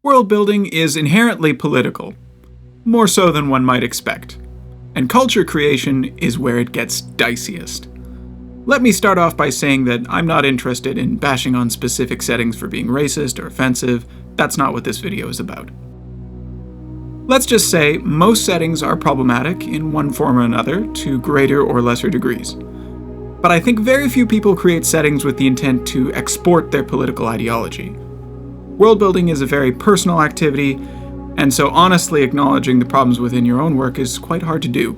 World building is inherently political, more so than one might expect, and culture creation is where it gets diciest. Let me start off by saying that I'm not interested in bashing on specific settings for being racist or offensive. That's not what this video is about. Let's just say most settings are problematic in one form or another to greater or lesser degrees. But I think very few people create settings with the intent to export their political ideology. World building is a very personal activity, and so honestly acknowledging the problems within your own work is quite hard to do.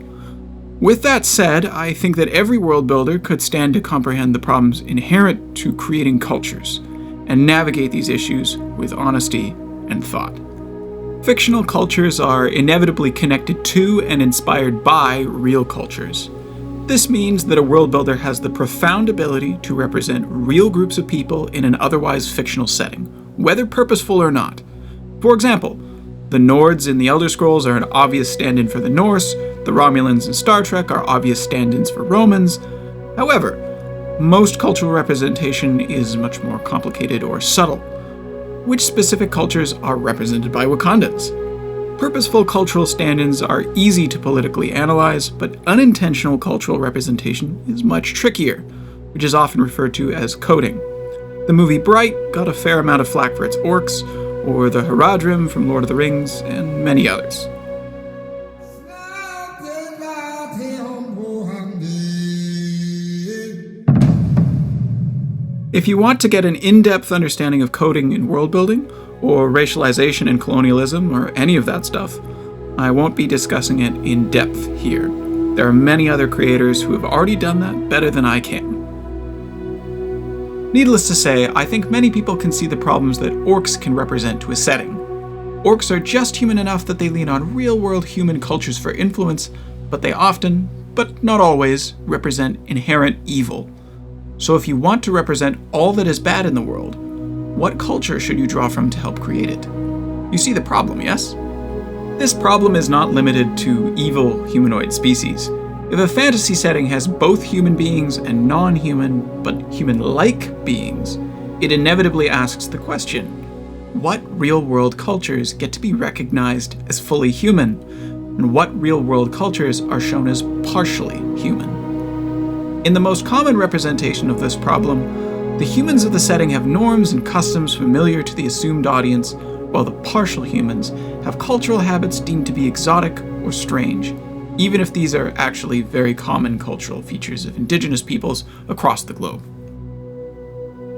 With that said, I think that every world builder could stand to comprehend the problems inherent to creating cultures, and navigate these issues with honesty and thought. Fictional cultures are inevitably connected to and inspired by real cultures. This means that a world builder has the profound ability to represent real groups of people in an otherwise fictional setting, whether purposeful or not. For example, the Nords in the Elder Scrolls are an obvious stand-in for the Norse, the Romulans in Star Trek are obvious stand-ins for Romans. However, most cultural representation is much more complicated or subtle. Which specific cultures are represented by Wakandans? Purposeful cultural stand-ins are easy to politically analyze, but unintentional cultural representation is much trickier, which is often referred to as coding. The movie Bright got a fair amount of flack for its orcs, or the Haradrim from Lord of the Rings, and many others. If you want to get an in-depth understanding of coding in world building, or racialization and colonialism, or any of that stuff, I won't be discussing it in depth here. There are many other creators who have already done that better than I can. Needless to say, I think many people can see the problems that orcs can represent to a setting. Orcs are just human enough that they lean on real-world human cultures for influence, but they often, but not always, represent inherent evil. So if you want to represent all that is bad in the world, what culture should you draw from to help create it? You see the problem, yes? This problem is not limited to evil humanoid species. If a fantasy setting has both human beings and non-human, but human-like beings, it inevitably asks the question, what real-world cultures get to be recognized as fully human, and what real-world cultures are shown as partially human? In the most common representation of this problem, the humans of the setting have norms and customs familiar to the assumed audience, while the partial humans have cultural habits deemed to be exotic or strange, even if these are actually very common cultural features of indigenous peoples across the globe.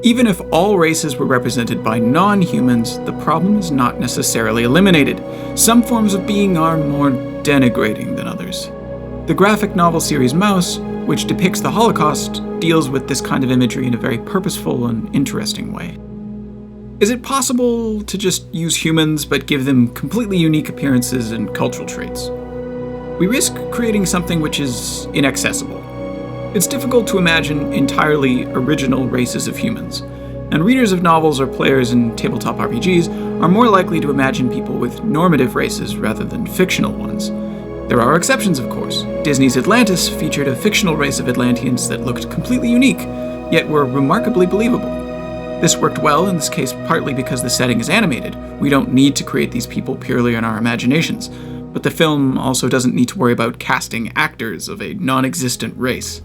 Even if all races were represented by non-humans, the problem is not necessarily eliminated. Some forms of being are more denigrating than others. The graphic novel series Mouse, which depicts the Holocaust, deals with this kind of imagery in a very purposeful and interesting way. Is it possible to just use humans but give them completely unique appearances and cultural traits? We risk creating something which is inaccessible. It's difficult to imagine entirely original races of humans, and readers of novels or players in tabletop RPGs are more likely to imagine people with normative races rather than fictional ones. There are exceptions, of course. Disney's Atlantis featured a fictional race of Atlanteans that looked completely unique, yet were remarkably believable. This worked well in this case partly because the setting is animated. We don't need to create these people purely in our imaginations, but the film also doesn't need to worry about casting actors of a non-existent race.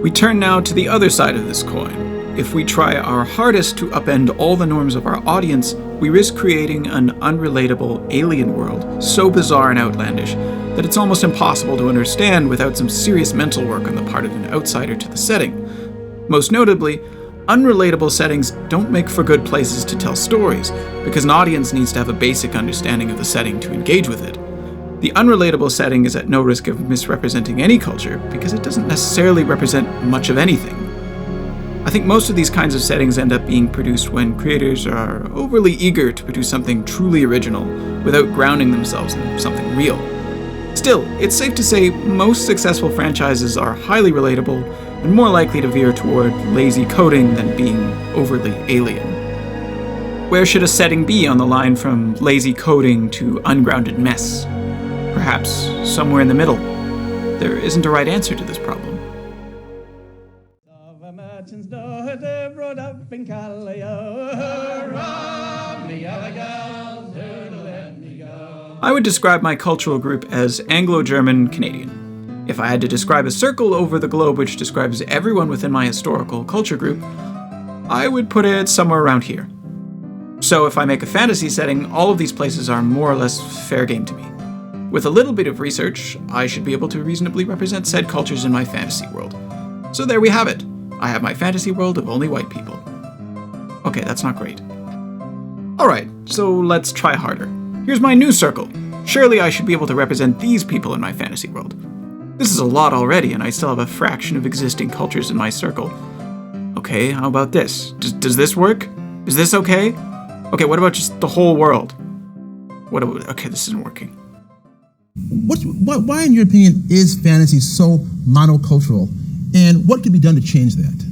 We turn now to the other side of this coin. If we try our hardest to upend all the norms of our audience, we risk creating an unrelatable alien world so bizarre and outlandish that it's almost impossible to understand without some serious mental work on the part of an outsider to the setting. Most notably, unrelatable settings don't make for good places to tell stories, because an audience needs to have a basic understanding of the setting to engage with it. The unrelatable setting is at no risk of misrepresenting any culture, because it doesn't necessarily represent much of anything. I think most of these kinds of settings end up being produced when creators are overly eager to produce something truly original without grounding themselves in something real. Still, it's safe to say most successful franchises are highly relatable and more likely to veer toward lazy coding than being overly alien. Where should a setting be on the line from lazy coding to ungrounded mess? Perhaps somewhere in the middle. There isn't a right answer to this problem. Merchants rode up in Callio, hurrah, the I would describe my cultural group as Anglo-German Canadian. If I had to describe a circle over the globe which describes everyone within my historical culture group, I would put it somewhere around here. So if I make a fantasy setting, all of these places are more or less fair game to me. With a little bit of research, I should be able to reasonably represent said cultures in my fantasy world. So there we have it. I have my fantasy world of only white people. Okay, that's not great. Alright, so let's try harder. Here's my new circle. Surely I should be able to represent these people in my fantasy world. This is a lot already, and I still have a fraction of existing cultures in my circle. Okay, how about this? Does this work? Is this okay? Okay, what about just the whole world? Okay, this isn't working. Why, in your opinion, is fantasy so monocultural, and what could be done to change that?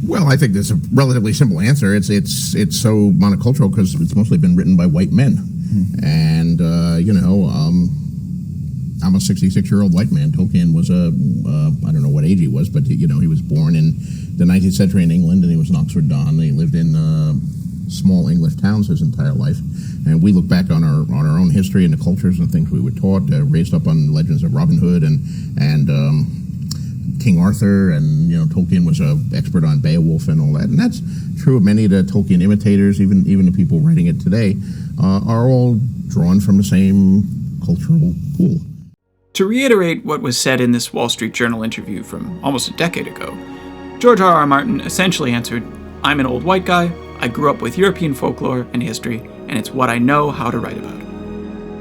Well, I think there's a relatively simple answer. It's so monocultural because it's mostly been written by white men, and I'm a 66-year-old white man. Tolkien was I don't know what age he was, but he was born in the 19th century in England, and he was an Oxford Don. And he lived in small English towns his entire life, and we look back on our own history and the cultures and things we were taught, raised up on legends of Robin Hood and King Arthur, and Tolkien was an expert on Beowulf and all that, and that's true of many of the Tolkien imitators. Even the people writing it today are all drawn from the same cultural pool. To reiterate what was said in this Wall Street Journal interview from almost a decade ago, George R.R. Martin essentially answered, "I'm an old white guy, I grew up with European folklore and history, and it's what I know how to write about."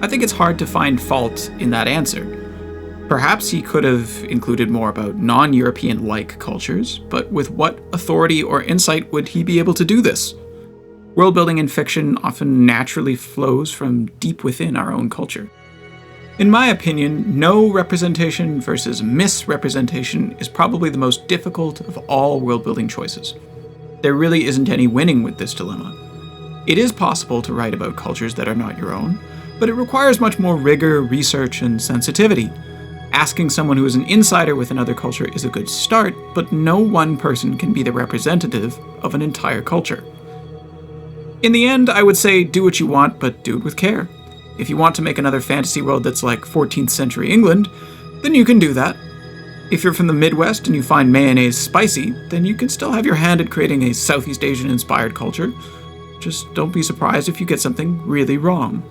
I think it's hard to find fault in that answer. Perhaps he could have included more about non-European-like cultures, but with what authority or insight would he be able to do this? World-building in fiction often naturally flows from deep within our own culture. In my opinion, no representation versus misrepresentation is probably the most difficult of all world-building choices. There really isn't any winning with this dilemma. It is possible to write about cultures that are not your own, but it requires much more rigor, research, and sensitivity. Asking someone who is an insider with another culture is a good start, but no one person can be the representative of an entire culture. In the end, I would say do what you want, but do it with care. If you want to make another fantasy world that's like 14th century England, then you can do that. If you're from the Midwest and you find mayonnaise spicy, then you can still have your hand at creating a Southeast Asian-inspired culture. Just don't be surprised if you get something really wrong.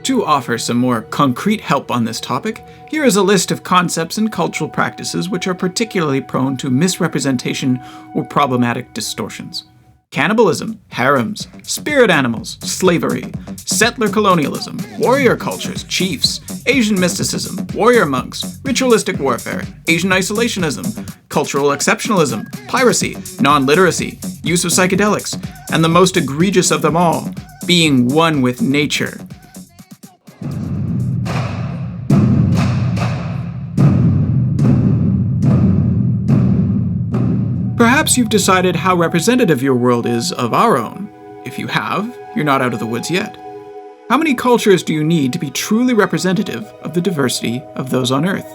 To offer some more concrete help on this topic, here is a list of concepts and cultural practices which are particularly prone to misrepresentation or problematic distortions. Cannibalism, harems, spirit animals, slavery, settler colonialism, warrior cultures, chiefs, Asian mysticism, warrior monks, ritualistic warfare, Asian isolationism, cultural exceptionalism, piracy, non-literacy, use of psychedelics, and the most egregious of them all, being one with nature. Perhaps you've decided how representative your world is of our own. If you have, you're not out of the woods yet. How many cultures do you need to be truly representative of the diversity of those on Earth?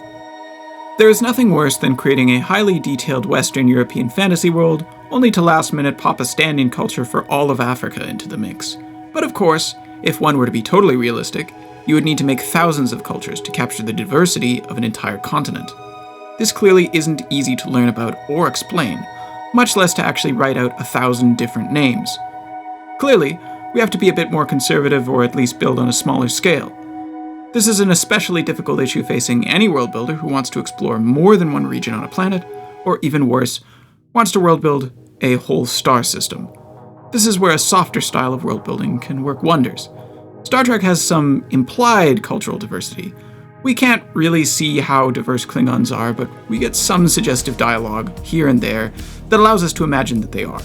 There is nothing worse than creating a highly detailed Western European fantasy world, only to last minute pop a stand-in culture for all of Africa into the mix. But of course, if one were to be totally realistic, you would need to make thousands of cultures to capture the diversity of an entire continent. This clearly isn't easy to learn about or explain, much less to actually write out 1,000 different names. Clearly, we have to be a bit more conservative or at least build on a smaller scale. This is an especially difficult issue facing any world builder who wants to explore more than one region on a planet, or even worse, wants to world build a whole star system. This is where a softer style of world building can work wonders. Star Trek has some implied cultural diversity. We can't really see how diverse Klingons are, but we get some suggestive dialogue here and there that allows us to imagine that they are.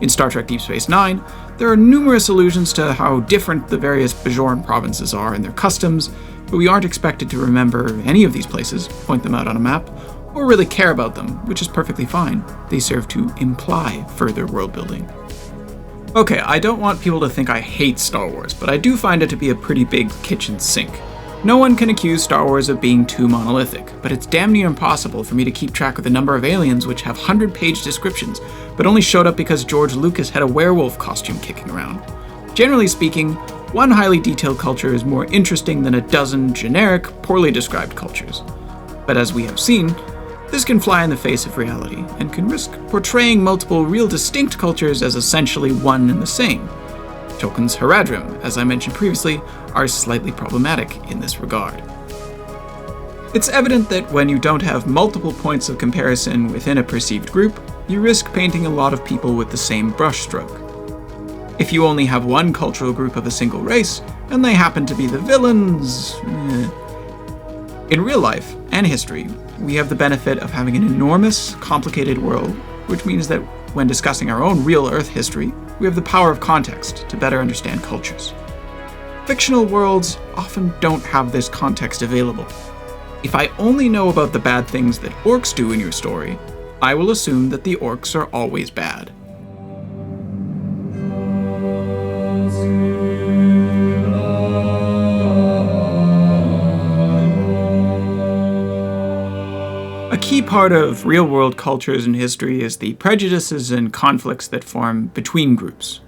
In Star Trek Deep Space Nine, there are numerous allusions to how different the various Bajoran provinces are and their customs, but we aren't expected to remember any of these places, point them out on a map, or really care about them, which is perfectly fine. They serve to imply further world building. Okay, I don't want people to think I hate Star Wars, but I do find it to be a pretty big kitchen sink. No one can accuse Star Wars of being too monolithic, but it's damn near impossible for me to keep track of the number of aliens which have 100-page descriptions, but only showed up because George Lucas had a werewolf costume kicking around. Generally speaking, one highly detailed culture is more interesting than a dozen generic, poorly described cultures. But as we have seen, this can fly in the face of reality and can risk portraying multiple real distinct cultures as essentially one and the same. Tolkien's Haradrim, as I mentioned previously, are slightly problematic in this regard. It's evident that when you don't have multiple points of comparison within a perceived group, you risk painting a lot of people with the same brushstroke. If you only have one cultural group of a single race, and they happen to be the villains... In real life and history, we have the benefit of having an enormous, complicated world, which means that when discussing our own real Earth history, we have the power of context to better understand cultures. Fictional worlds often don't have this context available. If I only know about the bad things that orcs do in your story, I will assume that the orcs are always bad. A key part of real-world cultures and history is the prejudices and conflicts that form between groups.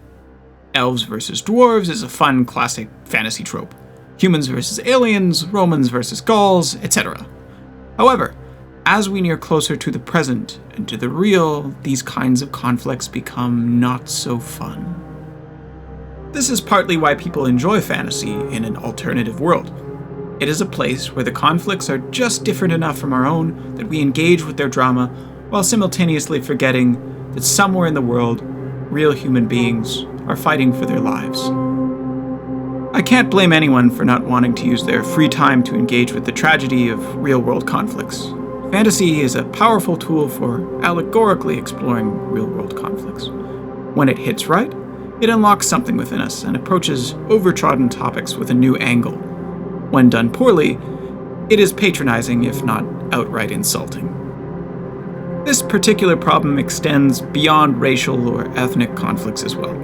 Elves versus dwarves is a fun, classic fantasy trope. Humans versus aliens, Romans versus Gauls, etc. However, as we near closer to the present and to the real, these kinds of conflicts become not so fun. This is partly why people enjoy fantasy in an alternative world. It is a place where the conflicts are just different enough from our own that we engage with their drama while simultaneously forgetting that somewhere in the world, real human beings are fighting for their lives. I can't blame anyone for not wanting to use their free time to engage with the tragedy of real-world conflicts. Fantasy is a powerful tool for allegorically exploring real-world conflicts. When it hits right, it unlocks something within us and approaches overtrodden topics with a new angle. When done poorly, it is patronizing, if not outright insulting. This particular problem extends beyond racial or ethnic conflicts as well.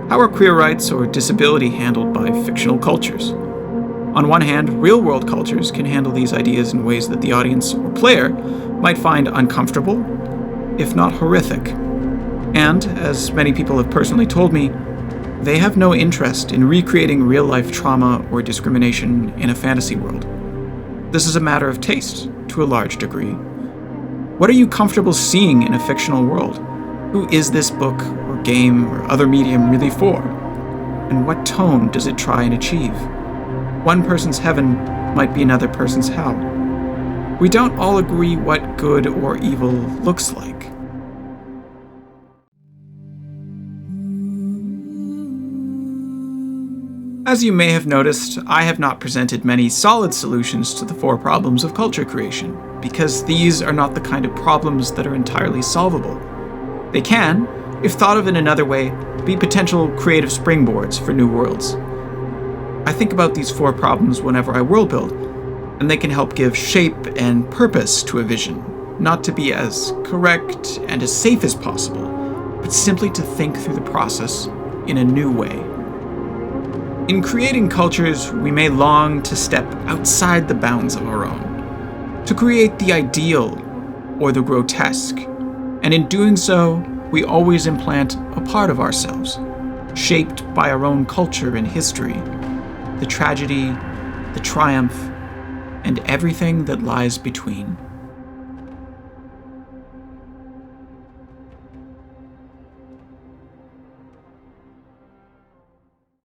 How are queer rights or disability handled by fictional cultures? On one hand, real-world cultures can handle these ideas in ways that the audience or player might find uncomfortable, if not horrific. And, as many people have personally told me, they have no interest in recreating real-life trauma or discrimination in a fantasy world. This is a matter of taste, to a large degree. What are you comfortable seeing in a fictional world? Who is this book, or game, or other medium really for? And what tone does it try and achieve? One person's heaven might be another person's hell. We don't all agree what good or evil looks like. As you may have noticed, I have not presented many solid solutions to the 4 problems of culture creation, because these are not the kind of problems that are entirely solvable. They can, if thought of in another way, be potential creative springboards for new worlds. I think about these 4 problems whenever I world build, and they can help give shape and purpose to a vision, not to be as correct and as safe as possible, but simply to think through the process in a new way. In creating cultures, we may long to step outside the bounds of our own, to create the ideal or the grotesque, and in doing so, we always implant a part of ourselves, shaped by our own culture and history, the tragedy, the triumph, and everything that lies between.